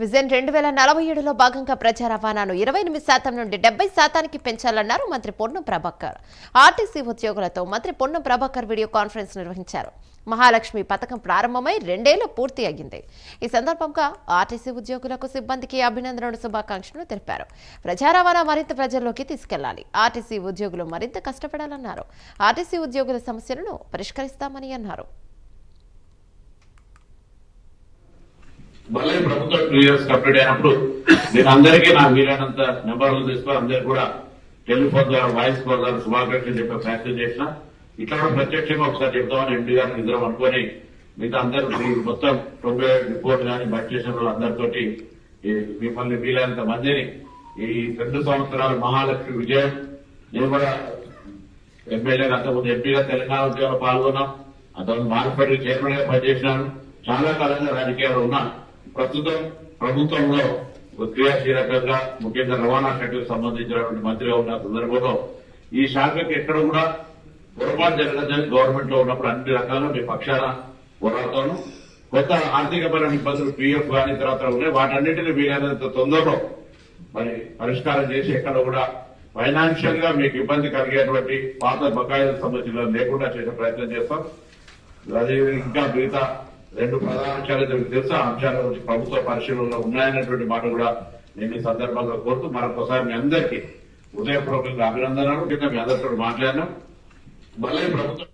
Vision 2047లో భాగంగా ప్రజా రవాణాను 28% నుండి 70%కి పెంచాలన్నారు మంత్రి పొన్నం ప్రభాకర్. ఆర్టీసీ ఉద్యోగులతో మంత్రి పొన్నం ప్రభాకర్ వీడియో కాన్ఫరెన్స్ నిర్వహించారు. మహాలక్ష్మి పథకం ప్రారంభమై 2 ఏళ్లు పూర్తి అయ్యింది. ఈ సందర్భంగా ఆర్టీసీ ఉద్యోగులకు సిబ్బందికి అభినందనలు శుభాకాంక్షలు తెలిపారు. ప్రజా రవాణా మరింత ప్రజల్లోకి తీసుకెళ్లాలి. ఆర్టీసీ ఉద్యోగులు మరింత కష్టపడాలన్నారు. ఆర్టీసీ ఉద్యోగుల సమస్యలను పరిష్కరిస్తామని అన్నారు. మళ్ళీ ప్రభుత్వం 2 years కంప్లీట్ అయినప్పుడు నేను అందరికీ నా వీలైనంత నెంబర్లు తీసుకొని అందరికీ కూడా టెలిఫోన్ ద్వారా వాయిస్ కాల్ ద్వారా శుభాకాంక్షలు చెప్పే ప్రయత్నం చేసిన. ఇట్లా కూడా ప్రత్యక్షంగా ఒకసారి చెప్తామని ఎంపీ గారిని నిద్ర అనుకొని మిగతా అందరూ మొత్తం 90 రిపోర్ట్ కానీ బడ్జెట్ చేసిన వాళ్ళు అందరితోటి మిమ్మల్ని వీలైనంత మందిని ఈ 2 సంవత్సరాలు మహాలక్ష్మి విజయం నేను కూడా ఎమ్మెల్యేగా అంతకుముందు ఎంపీగా తెలంగాణ ఉద్యోగంలో పాల్గొన్నాం. అంతకుముందు మార్కెట్ చైర్మన్ గా పనిచేసినాను. చాలా కాలంగా రాజకీయాలు ఉన్నా ప్రస్తుతం ప్రభుత్వంలో క్రియాశీలకంగా ముఖ్యంగా రవాణా శాఖకు సంబంధించినటువంటి మంత్రిగా ఉన్న సందర్భంలో ఈ శాఖకి ఎక్కడ కూడా పొరపాటు జరగదని గవర్నమెంట్ లో ఉన్నప్పుడు అన్ని రకాల మీ పక్షాన పోరాడతాను. కొత్త ఆర్థికపరమైన ఇబ్బందులు పీఎఫ్ కానీ తర్వాత ఉన్నాయి. వాటన్నింటినీ వీలైనంత తొందరలో మరి పరిష్కారం చేసి ఎక్కడ కూడా ఫైనాన్షియల్ గా మీకు ఇబ్బంది కలిగేటువంటి పాత బకాయిలకు సంబంధించిన లేకుండా చేసే ప్రయత్నం చేస్తాం. అదే ఇంకా మిగతా 2 ప్రధాన అంశాలు తెలుసు. ఆ అంశాల గురించి ప్రభుత్వ పరిశీలనలో ఉన్నాయన్నటువంటి మాట కూడా నేను ఈ సందర్భంగా కోరుతూ మరొకసారి మీ అందరికీ హృదయపూర్వకంగా అభినందనలు. మీ అందరితో మాట్లాడినాం. మళ్ళీ ప్రభుత్వం